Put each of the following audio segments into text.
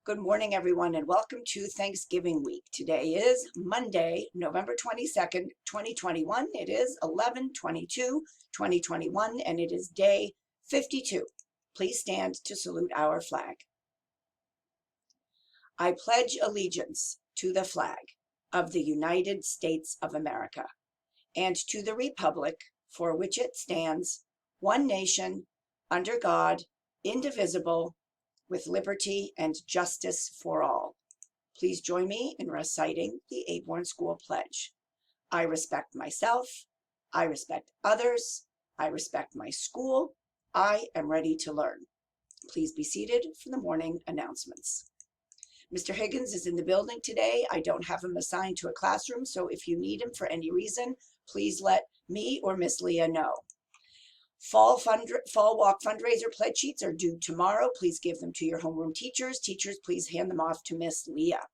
Good morning, everyone, and welcome to Thanksgiving week. Today is Monday, November 22nd, 2021. It is 11/22/2021, and it is day 52. Please stand to salute our flag. I pledge allegiance to the flag of the United States of America and to the republic for which it stands, one nation, under God, indivisible, with liberty and justice for all. Please join me in reciting the Aborn School Pledge. I respect myself. I respect others. I respect my school. I am ready to learn. Please be seated for the morning announcements. Mr. Higgins is in the building today. I don't have him assigned to a classroom, so if you need him for any reason, please let me or Miss Leah know. Fall Walk fundraiser pledge sheets are due tomorrow. Please give them to your homeroom teachers. Teachers, please hand them off to Miss Leah.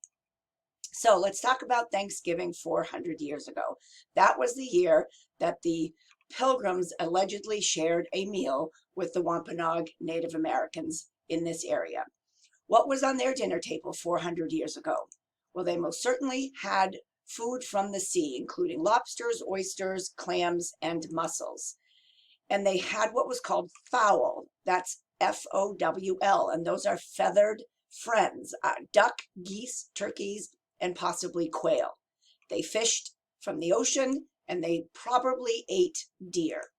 So let's talk about Thanksgiving 400 years ago. That was the year that the Pilgrims allegedly shared a meal with the Wampanoag Native Americans in this area. What was on their dinner table 400 years ago? Well, they most certainly had food from the sea, including lobsters, oysters, clams, and mussels. And they had what was called fowl. That's Fowl, and those are feathered friends, duck, geese, turkeys, and possibly quail. They fished from the ocean, and they probably ate deer.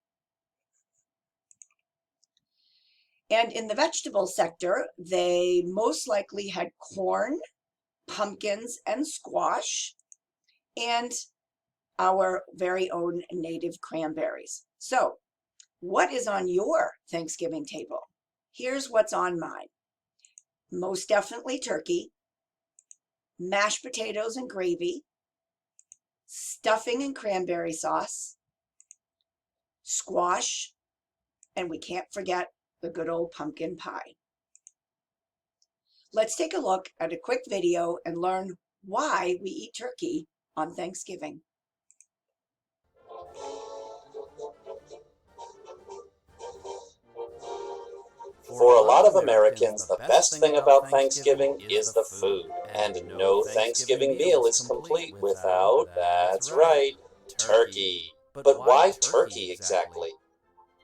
And in the vegetable sector, they most likely had corn, pumpkins, and squash, and our very own native cranberries. So, what is on your Thanksgiving table? Here's what's on mine. Most definitely turkey, mashed potatoes and gravy, stuffing and cranberry sauce, squash, and we can't forget the good old pumpkin pie. Let's take a look at a quick video and learn why we eat turkey on Thanksgiving. For a lot of Americans, the best thing about Thanksgiving is the food, and no Thanksgiving meal is complete without, that's right, turkey. But why turkey exactly?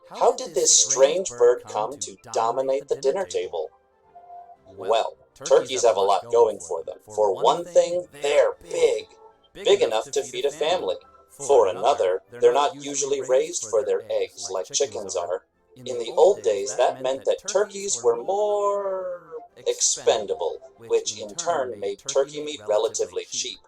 How did this strange bird come to dominate the dinner table? Well, turkeys have a lot going for them. For one thing, they're big enough to feed a family. For another, they're not usually raised for their eggs like chickens are. In the old days, that meant that turkeys were more expendable, which in turn made turkey meat relatively cheap.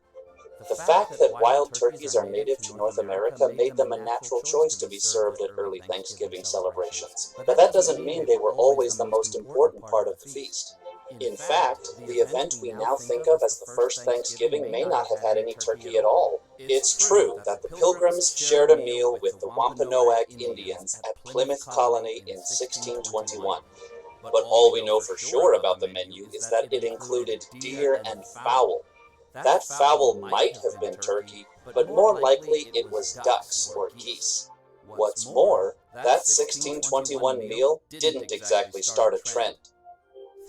The fact that wild turkeys are native to North America made them a natural choice to be served at early Thanksgiving celebrations, but that doesn't mean they were always the most important part of the feast. In fact, the event we now think of as the first Thanksgiving may not have had any turkey at all. It's true that the Pilgrims shared a meal with the Wampanoag Indians at Plymouth Colony in 1621. But all we know for sure about the menu is that it included deer and fowl. That fowl might have been turkey, but more likely it was ducks or geese. What's more, that 1621 meal didn't exactly start a trend.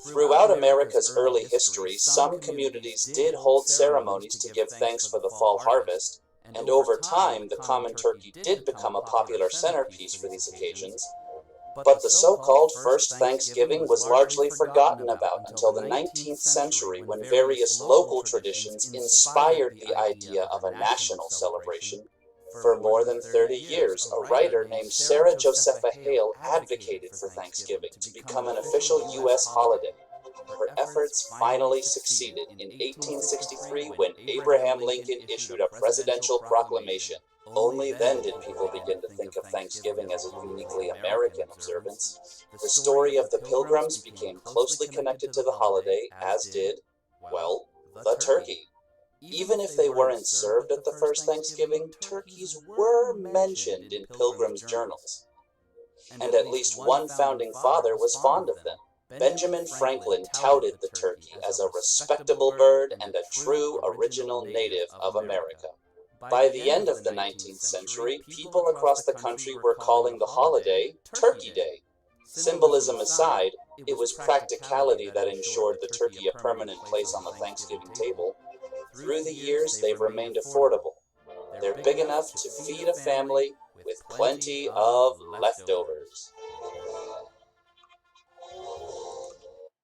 Throughout America's early history, some communities did hold ceremonies to give thanks for the fall harvest, and over time the common turkey did become a popular centerpiece for these occasions. But the so-called first Thanksgiving was largely forgotten about until the 19th century, when various local traditions inspired the idea of a national celebration. For more than 30 years, a writer named Sarah Josepha Hale advocated for Thanksgiving to become an official U.S. holiday. Her efforts finally succeeded in 1863 when Abraham Lincoln issued a presidential proclamation. Only then did people begin to think of Thanksgiving as a uniquely American observance. The story of the Pilgrims became closely connected to the holiday, as did, well, the turkey. Even if they weren't served at the first Thanksgiving, turkeys were mentioned in Pilgrims' journals. And at least one founding father was fond of them. Benjamin Franklin touted the turkey as a respectable bird and a true original native of America. By the end of the 19th century, people across the country were calling the holiday Turkey Day. Symbolism aside, it was practicality that ensured the turkey a permanent place on the Thanksgiving table. Through the years, they've remained affordable. They're big enough to feed a family with plenty of leftovers.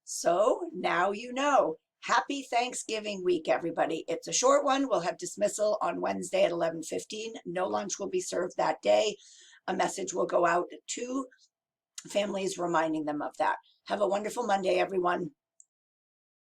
So now you know. Happy Thanksgiving week, everybody. It's a short one. We'll have dismissal on Wednesday at 11:15. No lunch will be served that day. A message will go out to families reminding them of that. Have a wonderful Monday, everyone.